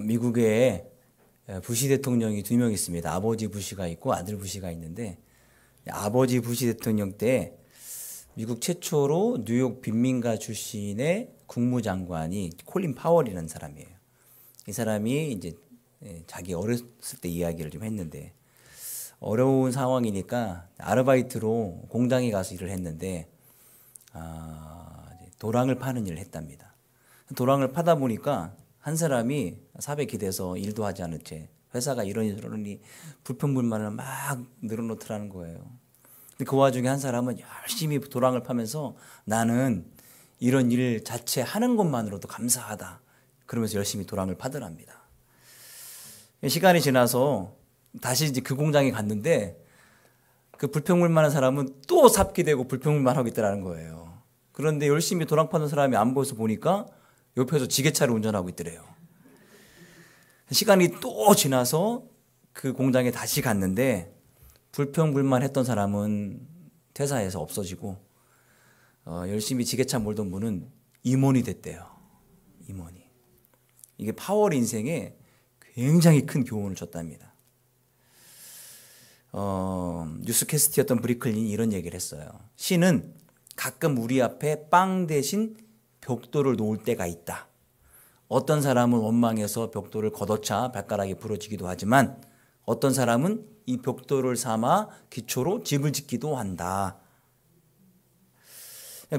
미국에 부시 대통령이 두 명 있습니다. 아버지 부시가 있고 아들 부시가 있는데, 아버지 부시 대통령 때 미국 최초로 뉴욕 빈민가 출신의 국무장관이 콜린 파월이라는 사람이에요. 이 사람이 이제 자기 어렸을 때 이야기를 좀 했는데, 어려운 상황이니까 아르바이트로 공장에 가서 일을 했는데 도랑을 파는 일을 했답니다. 도랑을 파다 보니까 한 사람이 사배 기대서 일도 하지 않은 채 회사가 이러니 불평불만을 막 늘어놓더라는 거예요. 근데 그 와중에 한 사람은 열심히 도랑을 파면서 나는 이런 일 자체 하는 것만으로도 감사하다 그러면서 열심히 도랑을 파더랍니다. 시간이 지나서 다시 이제 그 공장에 갔는데 그 불평불만한 사람은 또 삽기되고 불평불만하고 있더라는 거예요. 그런데 열심히 도랑 파는 사람이 안 보여서 보니까 옆에서 지게차를 운전하고 있더래요. 시간이 또 지나서 그 공장에 다시 갔는데 불평불만했던 사람은 퇴사해서 없어지고 열심히 지게차 몰던 분은 임원이 됐대요. 임원이. 이게 파월 인생에 굉장히 큰 교훈을 줬답니다. 뉴스캐스트였던 브리클린이 이런 얘기를 했어요. 신은 가끔 우리 앞에 빵 대신 벽돌을 놓을 때가 있다. 어떤 사람은 원망해서 벽돌을 걷어차 발가락이 부러지기도 하지만 어떤 사람은 이 벽돌을 삼아 기초로 집을 짓기도 한다.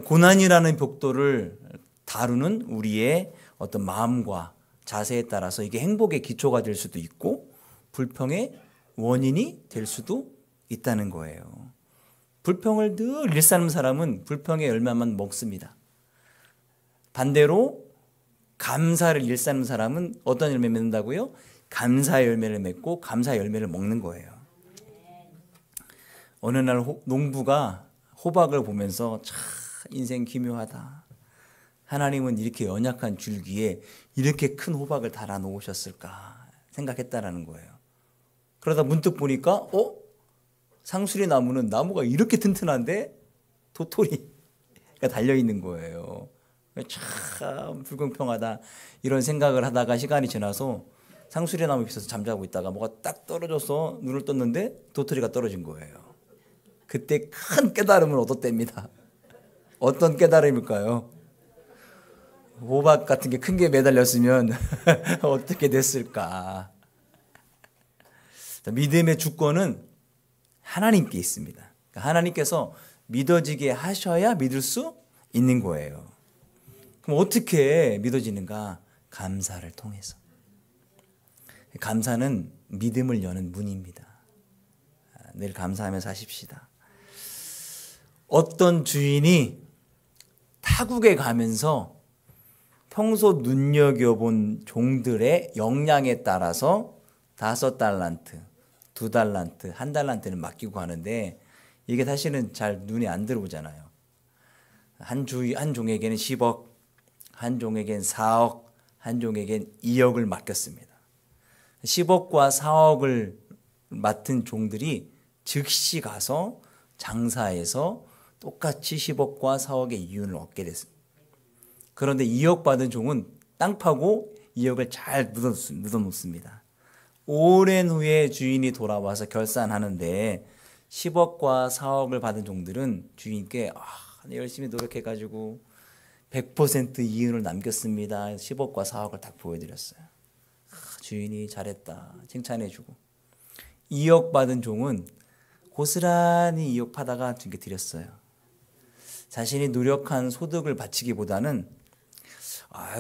고난이라는 벽돌을 다루는 우리의 어떤 마음과 자세에 따라서 이게 행복의 기초가 될 수도 있고 불평의 원인이 될 수도 있다는 거예요. 불평을 늘 일삼는 사람은 불평의 열매만 먹습니다. 반대로 감사를 일삼는 사람은 어떤 열매를 맺는다고요? 감사의 열매를 맺고 감사의 열매를 먹는 거예요. 어느 날 농부가 호박을 보면서 참 인생 기묘하다. 하나님은 이렇게 연약한 줄기에 이렇게 큰 호박을 달아 놓으셨을까 생각했다라는 거예요. 그러다 문득 보니까 상수리 나무는 나무가 이렇게 튼튼한데 도토리가 달려있는 거예요. 참 불공평하다 이런 생각을 하다가 시간이 지나서 상수리 나무 밑에서 잠자고 있다가 뭐가 딱 떨어져서 눈을 떴는데 도토리가 떨어진 거예요. 그때 큰 깨달음을 얻었답니다. 어떤 깨달음일까요? 호박 같은 게 큰 게 매달렸으면 어떻게 됐을까? 믿음의 주권은 하나님께 있습니다. 그러니까 하나님께서 믿어지게 하셔야 믿을 수 있는 거예요. 그럼 어떻게 믿어지는가? 감사를 통해서. 감사는 믿음을 여는 문입니다. 늘 감사하면서 하십시다. 어떤 주인이 타국에 가면서 평소 눈여겨본 종들의 역량에 따라서 5달란트, 2달란트, 1달란트는 맡기고 하는데 이게 사실은 잘 눈에 안 들어오잖아요. 한 종에게는 10억, 한 종에게는 4억, 한 종에게는 2억을 맡겼습니다. 10억과 4억을 맡은 종들이 즉시 가서 장사해서 똑같이 10억과 4억의 이윤을 얻게 됐습니다. 그런데 2억 받은 종은 땅 파고 2억을 잘 묻어놓습니다. 오랜 후에 주인이 돌아와서 결산하는데 10억과 4억을 받은 종들은 주인께 열심히 노력해가지고 100% 이윤을 남겼습니다. 10억과 4억을 딱 보여드렸어요. 주인이 잘했다 칭찬해주고 2억 받은 종은 고스란히 2억 파다가 주인께 드렸어요. 자신이 노력한 소득을 바치기보다는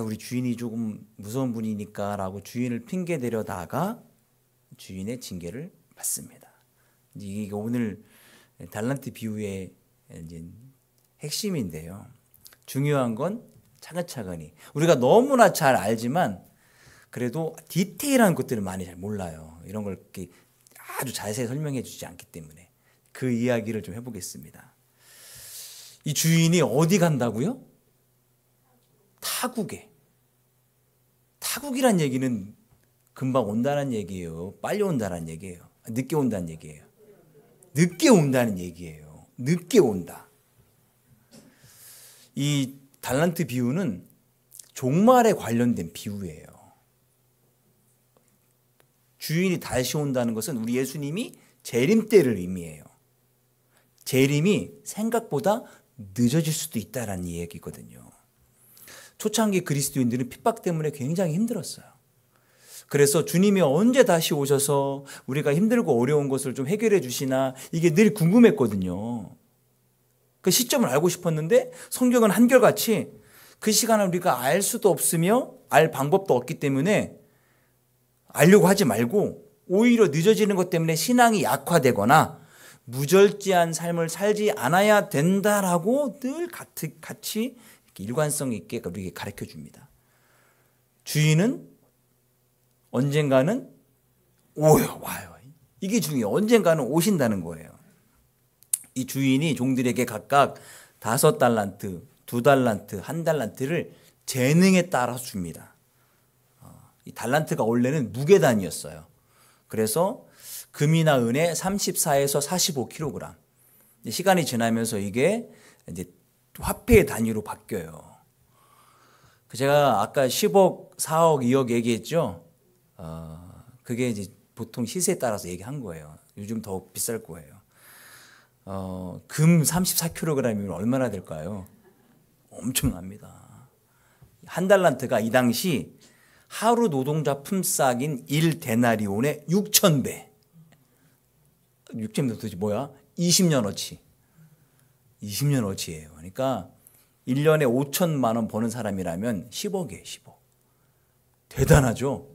우리 주인이 조금 무서운 분이니까 라고 주인을 핑계 대려다가 주인의 징계를 받습니다. 이게 오늘 달란트 비유의 이제 핵심인데요. 중요한 건 차근차근히 우리가 너무나 잘 알지만 그래도 디테일한 것들을 많이 잘 몰라요. 이런 걸 이렇게 아주 자세히 설명해 주지 않기 때문에 그 이야기를 좀 해보겠습니다. 이 주인이 어디 간다고요? 타국에. 타국이란 얘기는 금방 온다는 얘기예요. 빨리 온다는 얘기예요. 늦게 온다는 얘기예요. 늦게 온다는 얘기예요. 늦게 온다. 이 달란트 비유는 종말에 관련된 비유예요. 주인이 다시 온다는 것은 우리 예수님이 재림 때를 의미해요. 재림이 생각보다 늦어질 수도 있다라는 이야기거든요. 초창기 그리스도인들은 핍박 때문에 굉장히 힘들었어요. 그래서 주님이 언제 다시 오셔서 우리가 힘들고 어려운 것을 좀 해결해 주시나 이게 늘 궁금했거든요. 그 시점을 알고 싶었는데 성경은 한결같이 그 시간을 우리가 알 수도 없으며 알 방법도 없기 때문에 알려고 하지 말고 오히려 늦어지는 것 때문에 신앙이 약화되거나 무절제한 삶을 살지 않아야 된다라고 늘 같이 일관성 있게 우리에게 가르쳐 줍니다. 주인은 언젠가는 와요. 이게 중요해요. 언젠가는 오신다는 거예요. 이 주인이 종들에게 각각 5달란트, 2달란트, 1달란트를 재능에 따라서 줍니다. 이 달란트가 원래는 무게단이었어요. 그래서 금이나 은에 34에서 45kg. 시간이 지나면서 이게 이제 화폐의 단위로 바뀌어요. 제가 아까 10억, 4억, 2억 얘기했죠. 그게 이제 보통 시세에 따라서 얘기한 거예요. 요즘 더 비쌀 거예요. 금 34kg이면 얼마나 될까요? 엄청납니다. 1달란트가 이 당시 하루 노동자 품삯인 1데나리온의 6,000배. 6,000배 도대체 뭐야? 20년어치. 20년어치예요. 그러니까 1년에 5천만 원 버는 사람이라면 10억이에요. 10억. 대단하죠?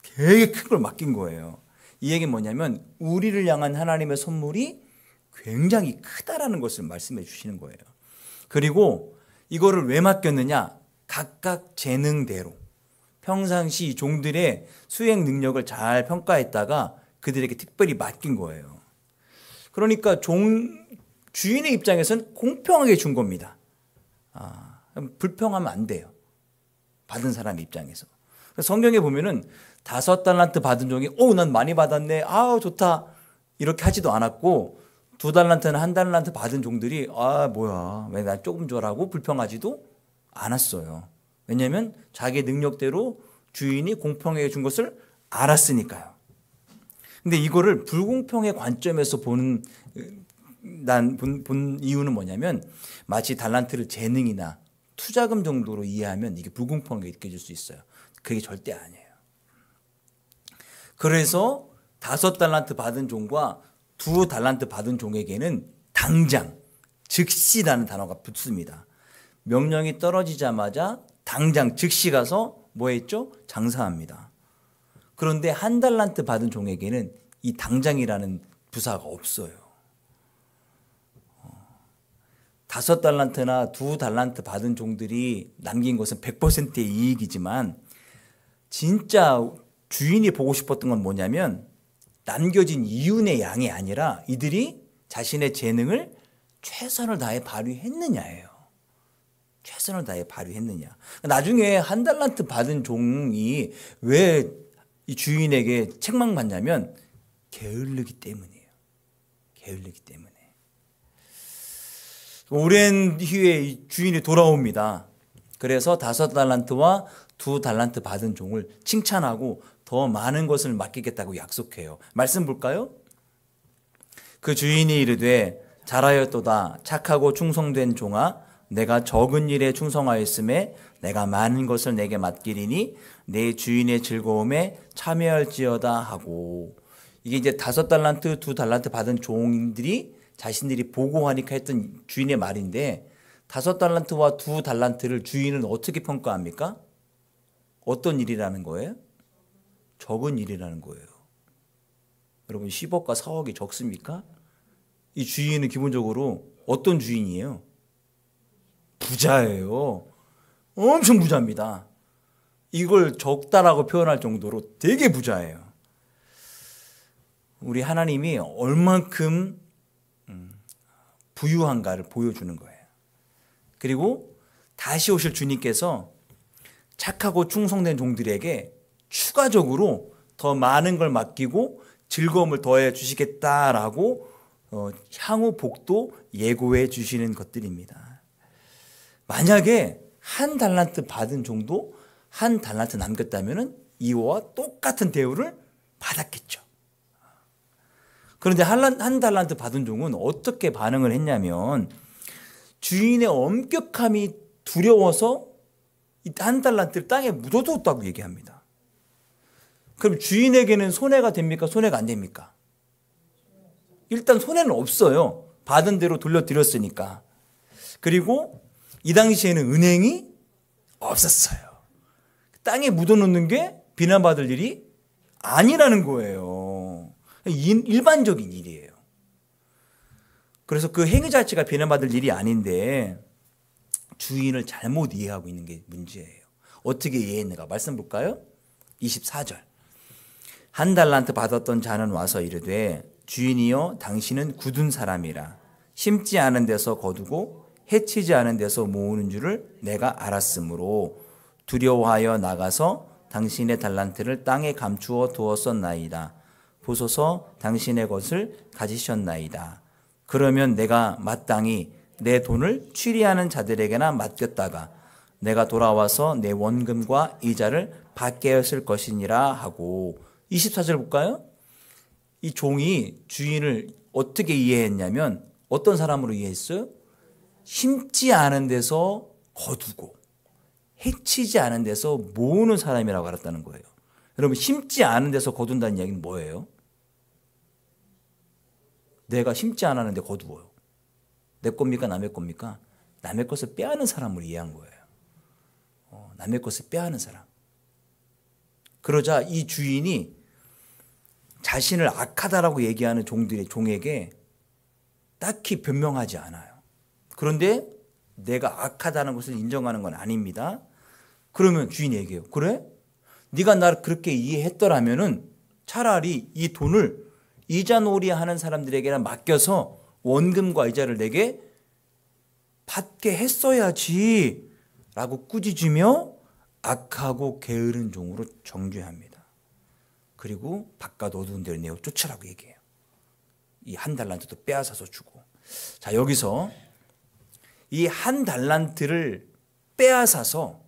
되게 큰 걸 맡긴 거예요. 이 얘기는 뭐냐면 우리를 향한 하나님의 선물이 굉장히 크다라는 것을 말씀해 주시는 거예요. 그리고 이거를 왜 맡겼느냐? 각각 재능대로 평상시 종들의 수행 능력을 잘 평가했다가 그들에게 특별히 맡긴 거예요. 그러니까 주인의 입장에서는 공평하게 준 겁니다. 불평하면 안 돼요. 받은 사람 입장에서. 성경에 보면은 5달란트 받은 종이 난 많이 받았네. 좋다. 이렇게 하지도 않았고 2달란트나 1달란트 받은 종들이 뭐야 왜 나 조금 줘라고 불평하지도 않았어요. 왜냐하면 자기 능력대로 주인이 공평하게 준 것을 알았으니까요. 근데 이거를 불공평의 관점에서 본 이유는 뭐냐면 마치 달란트를 재능이나 투자금 정도로 이해하면 이게 불공평하게 느껴질 수 있어요. 그게 절대 아니에요. 그래서 5달란트 받은 종과 2달란트 받은 종에게는 당장, 즉시라는 단어가 붙습니다. 명령이 떨어지자마자 당장 즉시 가서 뭐 했죠? 장사합니다. 그런데 1달란트 받은 종에게는 이 당장이라는 부사가 없어요. 5달란트나 2달란트 받은 종들이 남긴 것은 100%의 이익이지만 진짜 주인이 보고 싶었던 건 뭐냐면 남겨진 이윤의 양이 아니라 이들이 자신의 재능을 최선을 다해 발휘했느냐예요. 최선을 다해 발휘했느냐. 나중에 1달란트 받은 종이 왜 이 주인에게 책망받냐면 게을르기 때문이에요. 게을르기 때문에. 오랜 후에 주인이 돌아옵니다. 그래서 5달란트와 2달란트 받은 종을 칭찬하고 더 많은 것을 맡기겠다고 약속해요. 말씀 볼까요? 그 주인이 이르되 잘하였도다 착하고 충성된 종아 내가 적은 일에 충성하였음에 내가 많은 것을 내게 맡기리니 내 주인의 즐거움에 참여할지어다 하고 이게 이제 5달란트 2달란트 받은 종들이 자신들이 보고하니까 했던 주인의 말인데 5달란트와 2달란트를 주인은 어떻게 평가합니까? 어떤 일이라는 거예요? 적은 일이라는 거예요. 여러분 10억과 4억이 적습니까? 이 주인은 기본적으로 어떤 주인이에요? 부자예요. 엄청 부자입니다. 이걸 적다라고 표현할 정도로 되게 부자예요. 우리 하나님이 얼만큼 부유한가를 보여주는 거예요. 그리고 다시 오실 주님께서 착하고 충성된 종들에게 추가적으로 더 많은 걸 맡기고 즐거움을 더해 주시겠다라고 향후 복도 예고해 주시는 것들입니다. 만약에 1달란트 받은 종도 1달란트 남겼다면 이와 똑같은 대우를 받았겠죠. 그런데 한 달란트 받은 종은 어떻게 반응을 했냐면 주인의 엄격함이 두려워서 이 한 달란트를 땅에 묻어뒀다고 얘기합니다. 그럼 주인에게는 손해가 됩니까? 손해가 안 됩니까? 일단 손해는 없어요. 받은 대로 돌려드렸으니까. 그리고 이 당시에는 은행이 없었어요. 땅에 묻어놓는 게 비난받을 일이 아니라는 거예요. 일반적인 일이에요. 그래서 그 행위 자체가 비난받을 일이 아닌데 주인을 잘못 이해하고 있는 게 문제예요. 어떻게 이해했는가 말씀 볼까요? 24절. 한 달란트 받았던 자는 와서 이르되 주인이여 당신은 굳은 사람이라 심지 않은 데서 거두고 해치지 않은 데서 모으는 줄을 내가 알았으므로 두려워하여 나가서 당신의 달란트를 땅에 감추어 두었었나이다. 보소서 당신의 것을 가지셨나이다. 그러면 내가 마땅히 내 돈을 취리하는 자들에게나 맡겼다가 내가 돌아와서 내 원금과 이자를 받게 했을 것이니라 하고 24절 볼까요? 이 종이 주인을 어떻게 이해했냐면 어떤 사람으로 이해했어요? 심지 않은 데서 거두고 해치지 않은 데서 모으는 사람이라고 알았다는 거예요. 여러분 심지 않은 데서 거둔다는 이야기는 뭐예요? 내가 심지 않았는데 거두어요. 내 겁니까? 남의 겁니까? 남의 것을 빼앗는 사람을 이해한 거예요. 남의 것을 빼앗는 사람. 그러자 이 주인이 자신을 악하다라고 얘기하는 종에게 딱히 변명하지 않아요. 그런데 내가 악하다는 것을 인정하는 건 아닙니다. 그러면 주인이 얘기해요. 그래? 네가 나를 그렇게 이해했더라면은 차라리 이 돈을 이자놀이 하는 사람들에게나 맡겨서 원금과 이자를 내게 받게 했어야지 라고 꾸짖으며 악하고 게으른 종으로 정죄합니다. 그리고 바깥 어두운 데를 내어 쫓으라고 얘기해요. 이 한 달란트도 빼앗아서 주고. 자, 여기서 이 한 달란트를 빼앗아서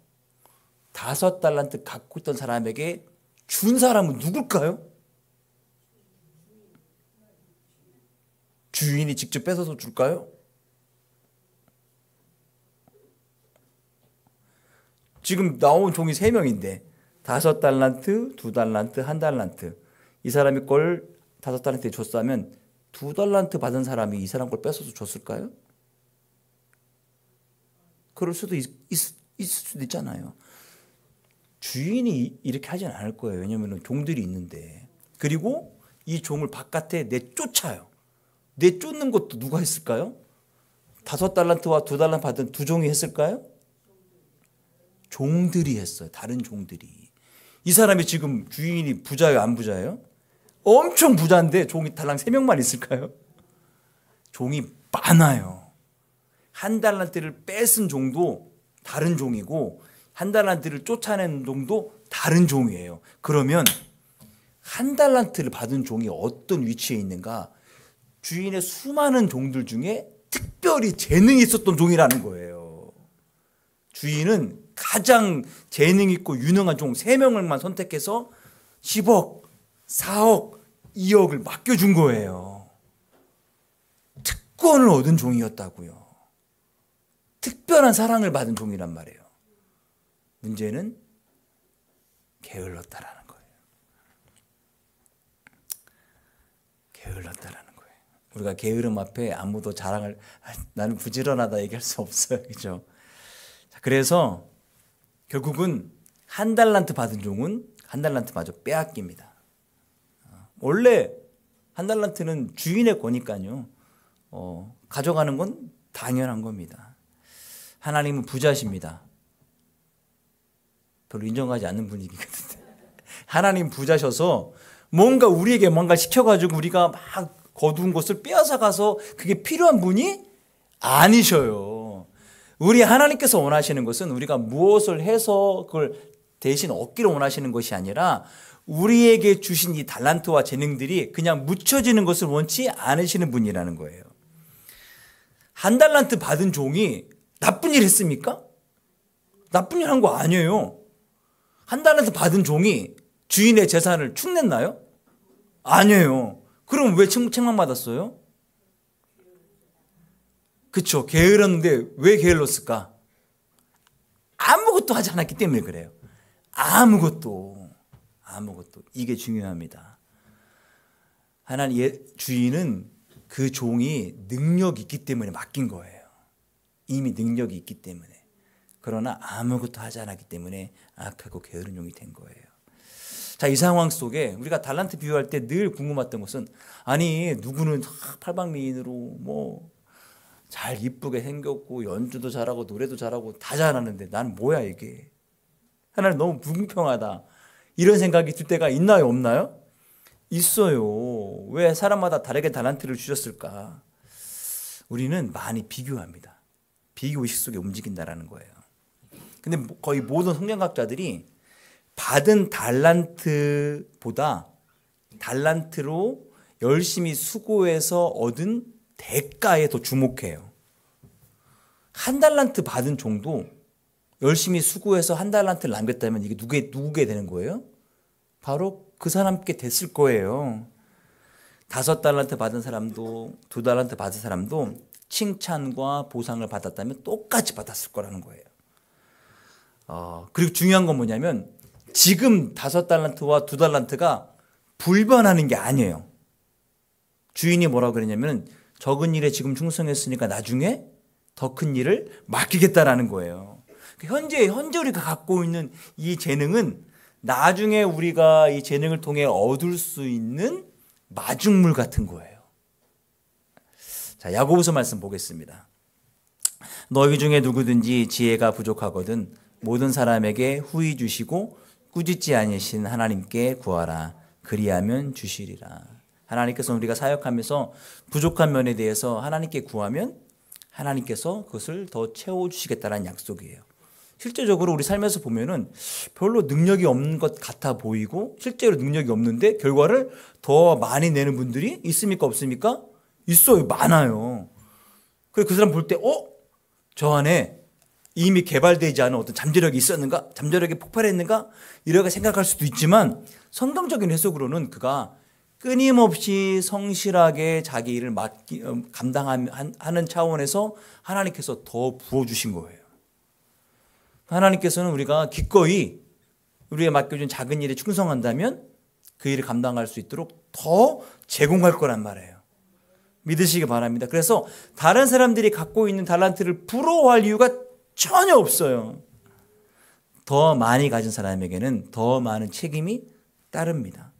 5달란트 갖고 있던 사람에게 준 사람은 누굴까요? 주인이 직접 뺏어서 줄까요? 지금 나온 종이 3명인데 5달란트, 2달란트, 1달란트. 이 사람이 걸 5달란트에 줬다면 2달란트 받은 사람이 이 사람 걸 뺏어서 줬을까요? 그럴 수도 있을 수도 있잖아요. 주인이 이렇게 하진 않을 거예요. 왜냐하면 종들이 있는데. 그리고 이 종을 바깥에 내쫓아요. 내쫓는 것도 누가 했을까요? 5달란트와 2달란트 받은 두 종이 했을까요? 종들이 했어요. 다른 종들이. 이 사람이 지금 주인이 부자예요? 안 부자예요? 엄청 부자인데 종이 달랑 3명만 있을까요? 종이 많아요. 1달란트를 뺏은 종도 다른 종이고 1달란트를 쫓아낸 종도 다른 종이에요. 그러면 1달란트를 받은 종이 어떤 위치에 있는가? 주인의 수많은 종들 중에 특별히 재능이 있었던 종이라는 거예요. 주인은 가장 재능 있고 유능한 종 3명을만 선택해서 10억, 4억, 2억을 맡겨준 거예요. 특권을 얻은 종이었다고요. 특별한 사랑을 받은 종이란 말이에요. 문제는 게을렀다라는 거예요. 게을렀다라는 거예요. 우리가 게으름 앞에 아무도 자랑을 나는 부지런하다 얘기할 수 없어요. 그렇죠? 그래서 결국은 1달란트 받은 종은 1달란트마저 빼앗깁니다. 원래 1달란트는 주인의 거니까요. 가져가는 건 당연한 겁니다. 하나님은 부자십니다. 별로 인정하지 않는 분위기거든요. 하나님 부자셔서 뭔가 우리에게 뭔가 시켜가지고 우리가 막 거둔 것을 빼앗아 가서 그게 필요한 분이 아니셔요. 우리 하나님께서 원하시는 것은 우리가 무엇을 해서 그걸 대신 얻기를 원하시는 것이 아니라 우리에게 주신 이 달란트와 재능들이 그냥 묻혀지는 것을 원치 않으시는 분이라는 거예요. 1달란트 받은 종이 나쁜 일 했습니까? 나쁜 일 한 거 아니에요. 1달란트 받은 종이 주인의 재산을 축냈나요? 아니에요. 그럼 왜 책망받았어요? 그쵸. 게을렀는데 왜 게을렀을까? 아무것도 하지 않았기 때문에 그래요. 아무것도. 이게 중요합니다. 하나님의 주인은 그 종이 능력이 있기 때문에 맡긴 거예요. 이미 능력이 있기 때문에. 그러나 아무것도 하지 않았기 때문에 악하고 게으른 종이 된 거예요. 자, 이 상황 속에 우리가 달란트 비유할 때 늘 궁금했던 것은, 아니 누구는 팔방미인으로 뭐 잘 이쁘게 생겼고 연주도 잘하고 노래도 잘하고 다 잘하는데 나는 뭐야 이게. 하나님 너무 불공평하다. 이런 생각이 들 때가 있나요, 없나요? 있어요. 왜 사람마다 다르게 달란트를 주셨을까? 우리는 많이 비교합니다. 비교의식 속에 움직인다라는 거예요. 근데 거의 모든 성경학자들이 받은 달란트보다 달란트로 열심히 수고해서 얻은 대가에 더 주목해요. 한 달란트 받은 종도 열심히 수고해서 한 달란트를 남겼다면 이게 누구게 되는 거예요? 바로 그 사람께 됐을 거예요. 5달란트 받은 사람도 2달란트 받은 사람도 칭찬과 보상을 받았다면 똑같이 받았을 거라는 거예요. 그리고 중요한 건 뭐냐면 지금 5달란트와 2달란트가 불변하는 게 아니에요. 주인이 뭐라고 그랬냐면 적은 일에 지금 충성했으니까 나중에 더 큰 일을 맡기겠다라는 거예요. 현재 우리가 갖고 있는 이 재능은 나중에 우리가 이 재능을 통해 얻을 수 있는 마중물 같은 거예요. 자, 야고보서 말씀 보겠습니다. 너희 중에 누구든지 지혜가 부족하거든 모든 사람에게 후히 주시고 꾸짖지 아니신 하나님께 구하라. 그리하면 주시리라. 하나님께서 우리가 사역하면서 부족한 면에 대해서 하나님께 구하면 하나님께서 그것을 더 채워주시겠다는 약속이에요. 실제적으로 우리 삶에서 보면은 별로 능력이 없는 것 같아 보이고 실제로 능력이 없는데 결과를 더 많이 내는 분들이 있습니까? 없습니까? 있어요. 많아요. 그래서 그 사람 볼 때 저 안에 이미 개발되지 않은 어떤 잠재력이 있었는가? 잠재력이 폭발했는가? 이렇게 생각할 수도 있지만 성경적인 해석으로는 그가 끊임없이 성실하게 자기 일을 감당하는 차원에서 하나님께서 더 부어주신 거예요. 하나님께서는 우리가 기꺼이 우리의 맡겨준 작은 일에 충성한다면 그 일을 감당할 수 있도록 더 제공할 거란 말이에요. 믿으시기 바랍니다. 그래서 다른 사람들이 갖고 있는 달란트를 부러워할 이유가 전혀 없어요. 더 많이 가진 사람에게는 더 많은 책임이 따릅니다.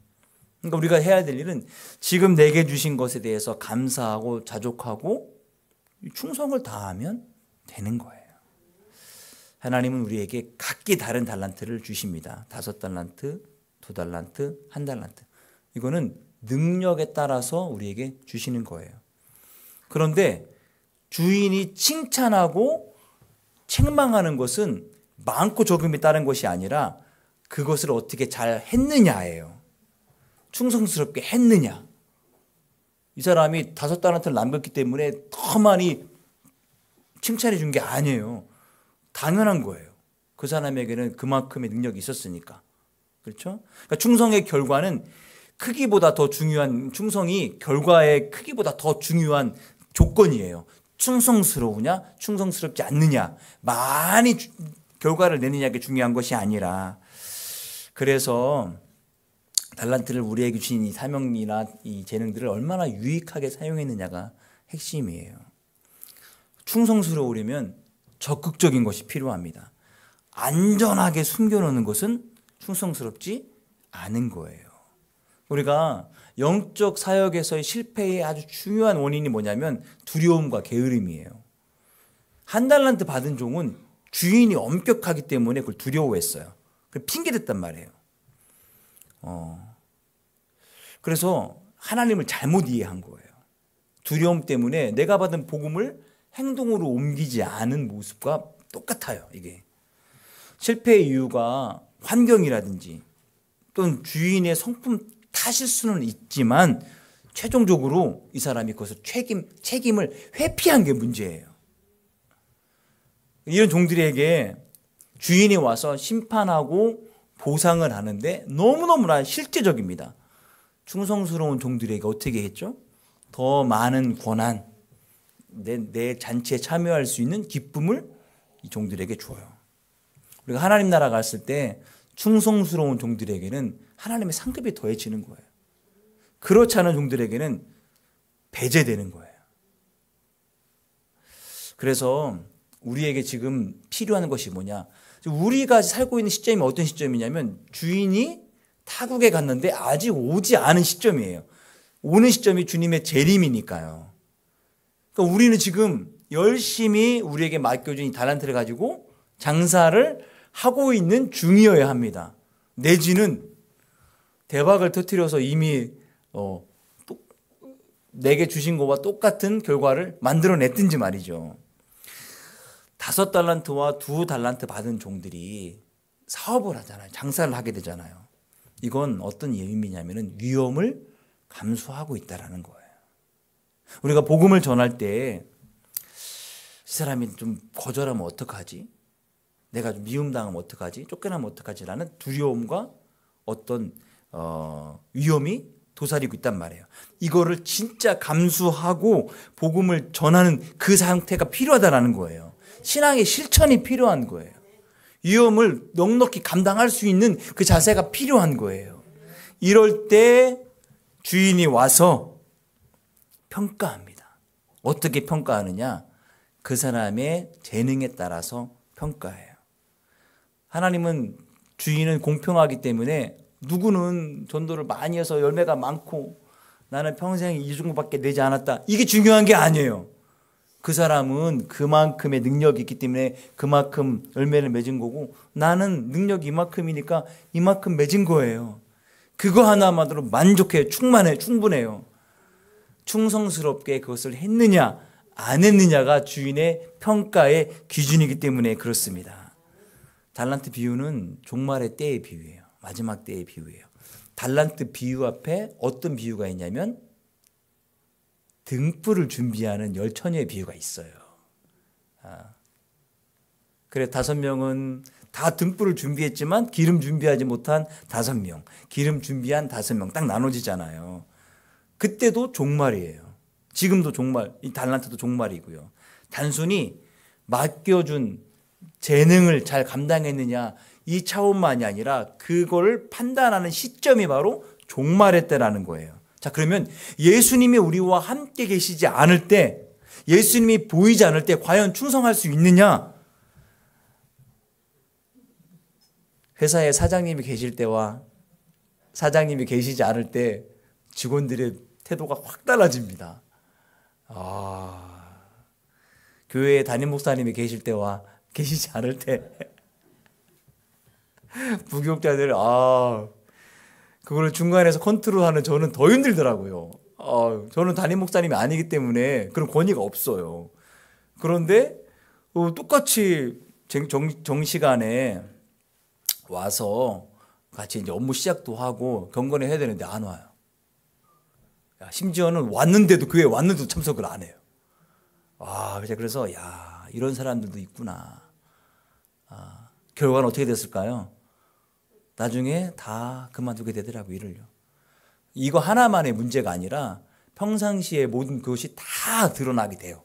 그러니까 우리가 해야 될 일은 지금 내게 주신 것에 대해서 감사하고 자족하고 충성을 다하면 되는 거예요. 하나님은 우리에게 각기 다른 달란트를 주십니다. 5달란트, 2달란트, 1달란트. 이거는 능력에 따라서 우리에게 주시는 거예요. 그런데 주인이 칭찬하고 책망하는 것은 많고 적음이 따른 것이 아니라 그것을 어떻게 잘 했느냐예요. 충성스럽게 했느냐. 이 사람이 5달란트를 남겼기 때문에 더 많이 칭찬해 준 게 아니에요. 당연한 거예요. 그 사람에게는 그만큼의 능력이 있었으니까. 그렇죠? 그러니까 충성의 결과는 크기보다 더 중요한, 충성이 결과의 크기보다 더 중요한 조건이에요. 충성스러우냐, 충성스럽지 않느냐, 많이 결과를 내느냐가 중요한 것이 아니라. 그래서 달란트를 우리에게 주신 이 사명이나 이 재능들을 얼마나 유익하게 사용했느냐가 핵심이에요. 충성스러우려면 적극적인 것이 필요합니다. 안전하게 숨겨놓는 것은 충성스럽지 않은 거예요. 우리가 영적 사역에서의 실패의 아주 중요한 원인이 뭐냐면 두려움과 게으름이에요. 1달란트 받은 종은 주인이 엄격하기 때문에 그걸 두려워했어요. 그걸 핑계댔단 말이에요. 그래서 하나님을 잘못 이해한 거예요. 두려움 때문에 내가 받은 복음을 행동으로 옮기지 않은 모습과 똑같아요. 이게 실패의 이유가 환경이라든지 또는 주인의 성품 탓일 수는 있지만 최종적으로 이 사람이 그것을 책임을 회피한 게 문제예요. 이런 종들에게 주인이 와서 심판하고 보상을 하는데 너무너무나 실제적입니다. 충성스러운 종들에게 어떻게 했죠? 더 많은 권한, 내 잔치에 참여할 수 있는 기쁨을 이 종들에게 줘요. 우리가 하나님 나라 갔을 때 충성스러운 종들에게는 하나님의 상급이 더해지는 거예요. 그렇지 않은 종들에게는 배제되는 거예요. 그래서 우리에게 지금 필요한 것이 뭐냐? 우리가 살고 있는 시점이 어떤 시점이냐면 주인이 타국에 갔는데 아직 오지 않은 시점이에요. 오는 시점이 주님의 재림이니까요. 그러니까 우리는 지금 열심히 우리에게 맡겨준 이 달란트를 가지고 장사를 하고 있는 중이어야 합니다. 내지는 대박을 터뜨려서 이미 내게 주신 것과 똑같은 결과를 만들어냈든지 말이죠. 5달란트와 2달란트 받은 종들이 사업을 하잖아요. 장사를 하게 되잖아요. 이건 어떤 의미냐면은 위험을 감수하고 있다라는 거예요. 우리가 복음을 전할 때 이 사람이 좀 거절하면 어떡하지? 내가 좀 미움당하면 어떡하지? 쫓겨나면 어떡하지라는 두려움과 어떤 위험이 도사리고 있단 말이에요. 이거를 진짜 감수하고 복음을 전하는 그 상태가 필요하다라는 거예요. 신앙의 실천이 필요한 거예요. 위험을 넉넉히 감당할 수 있는 그 자세가 필요한 거예요. 이럴 때 주인이 와서 평가합니다. 어떻게 평가하느냐? 그 사람의 재능에 따라서 평가해요. 하나님은 주인은 공평하기 때문에 누구는 전도를 많이 해서 열매가 많고 나는 평생 이 정도밖에 내지 않았다. 이게 중요한 게 아니에요. 그 사람은 그만큼의 능력이 있기 때문에 그만큼 열매를 맺은 거고 나는 능력이 이만큼이니까 이만큼 맺은 거예요. 그거 하나만으로 만족해요. 충분해요. 충성스럽게 그것을 했느냐 안 했느냐가 주인의 평가의 기준이기 때문에 그렇습니다. 달란트 비유는 종말의 때의 비유예요. 마지막 때의 비유예요. 달란트 비유 앞에 어떤 비유가 있냐면 등불을 준비하는 10처녀의 비유가 있어요. 그래 5명은 다 등불을 준비했지만 기름 준비하지 못한 5명, 기름 준비한 5명 딱 나눠지잖아요. 그때도 종말이에요. 지금도 종말, 이 달란트도 종말이고요. 단순히 맡겨준 재능을 잘 감당했느냐 이 차원만이 아니라 그걸 판단하는 시점이 바로 종말의 때라는 거예요. 자, 그러면 예수님이 우리와 함께 계시지 않을 때, 예수님이 보이지 않을 때 과연 충성할 수 있느냐? 회사에 사장님이 계실 때와 사장님이 계시지 않을 때 직원들의 태도가 확 달라집니다. 교회에 담임 목사님이 계실 때와 계시지 않을 때 부교육자들 그걸 중간에서 컨트롤하는 저는 더 힘들더라고요. 저는 담임 목사님이 아니기 때문에 그런 권위가 없어요. 그런데 똑같이 정시간에 와서 같이 이제 업무 시작도 하고 경건을 해야 되는데 안 와요. 심지어는 왔는데도 교회에 왔는데도 참석을 안 해요. 그래서 이런 사람들도 있구나. 결과는 어떻게 됐을까요? 나중에 다 그만두게 되더라고요, 일을요. 이거 하나만의 문제가 아니라 평상시에 모든 것이 다 드러나게 돼요.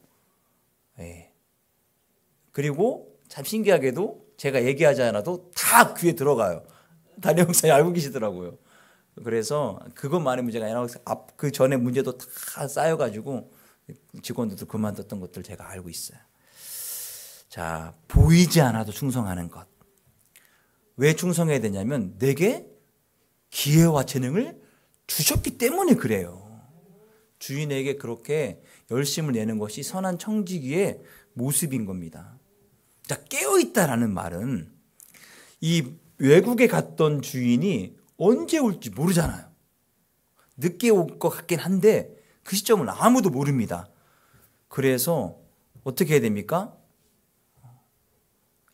그리고 참 신기하게도 제가 얘기하지 않아도 다 귀에 들어가요. 담임 목사님 알고 계시더라고요. 그래서 그것만의 문제가 아니라 그 전에 문제도 다 쌓여가지고 직원들도 그만뒀던 것들 제가 알고 있어요. 자, 보이지 않아도 충성하는 것. 왜 충성해야 되냐면 내게 기회와 재능을 주셨기 때문에 그래요. 주인에게 그렇게 열심을 내는 것이 선한 청지기의 모습인 겁니다. 자, 깨어있다라는 말은 이 외국에 갔던 주인이 언제 올지 모르잖아요. 늦게 올 것 같긴 한데 그 시점은 아무도 모릅니다. 그래서 어떻게 해야 됩니까?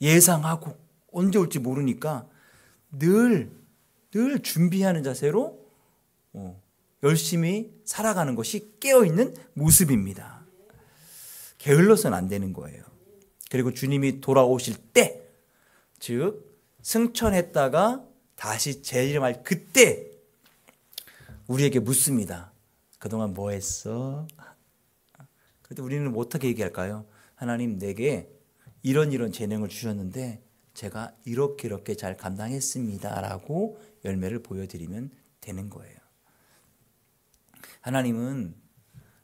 예상하고 언제 올지 모르니까 늘 준비하는 자세로 열심히 살아가는 것이 깨어있는 모습입니다. 게을러서는 안 되는 거예요. 그리고 주님이 돌아오실 때, 즉 승천했다가 다시 재림할 그때 우리에게 묻습니다. 그동안 뭐 했어? 그래도 우리는 어떻게 얘기할까요? 하나님, 내게 이런 재능을 주셨는데 제가 이렇게 잘 감당했습니다 라고 열매를 보여드리면 되는 거예요. 하나님은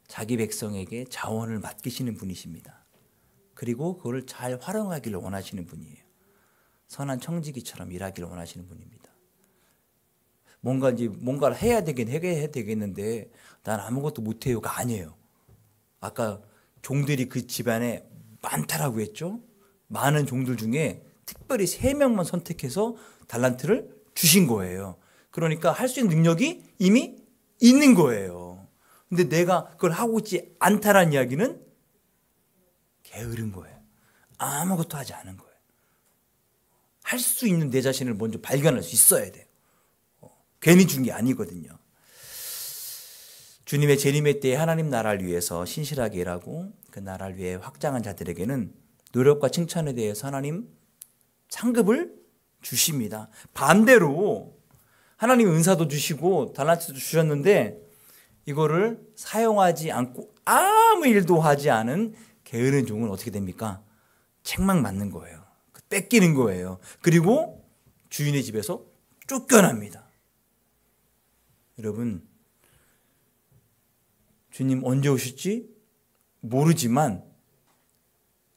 자기 백성에게 자원을 맡기시는 분이십니다. 그리고 그걸 잘 활용하기를 원하시는 분이에요. 선한 청지기처럼 일하기를 원하시는 분입니다. 뭔가를 해야 되겠는데 난 아무것도 못해요가 아니에요. 아까 종들이 그 집안에 많다라고 했죠. 많은 종들 중에 특별히 3명만 선택해서 달란트를 주신 거예요. 그러니까 할 수 있는 능력이 이미 있는 거예요. 근데 내가 그걸 하고 있지 않다라는 이야기는 게으른 거예요. 아무것도 하지 않은 거예요. 할 수 있는 내 자신을 먼저 발견할 수 있어야 돼요. 괜히 준 게 아니거든요. 주님의 재림의 때에 하나님 나라를 위해서 신실하게 일하고 그 나라를 위해 확장한 자들에게는 노력과 칭찬에 대해서 하나님 상급을 주십니다. 반대로 하나님 은사도 주시고 달란트도 주셨는데 이거를 사용하지 않고 아무 일도 하지 않은 게으른 종은 어떻게 됩니까? 책망 맞는 거예요. 뺏기는 거예요. 그리고 주인의 집에서 쫓겨납니다. 여러분, 주님 언제 오실지 모르지만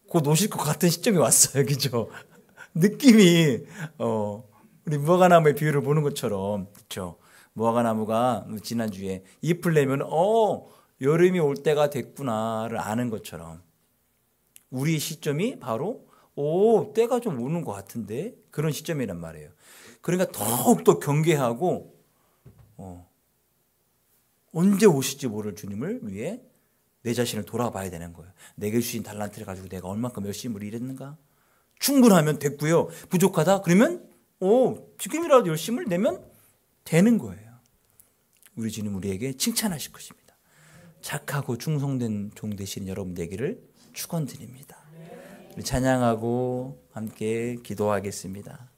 곧 오실 것 같은 시점이 왔어요. 그죠? 느낌이 우리 무화과나무의 비유를 보는 것처럼, 그렇죠? 무화과나무가 지난주에 잎을 내면 여름이 올 때가 됐구나를 아는 것처럼 우리의 시점이 바로 때가 좀 오는 것 같은데 그런 시점이란 말이에요. 그러니까 더욱더 경계하고 언제 오실지 모를 주님을 위해 내 자신을 돌아봐야 되는 거예요. 내게 주신 달란트를 가지고 내가 얼마큼 열심히 일했는가? 충분하면 됐고요. 부족하다? 그러면 지금이라도 열심을 내면 되는 거예요. 우리 주님 우리에게 칭찬하실 것입니다. 착하고 충성된 종 되시는 여러분 되기를 축원드립니다. 찬양하고 함께 기도하겠습니다.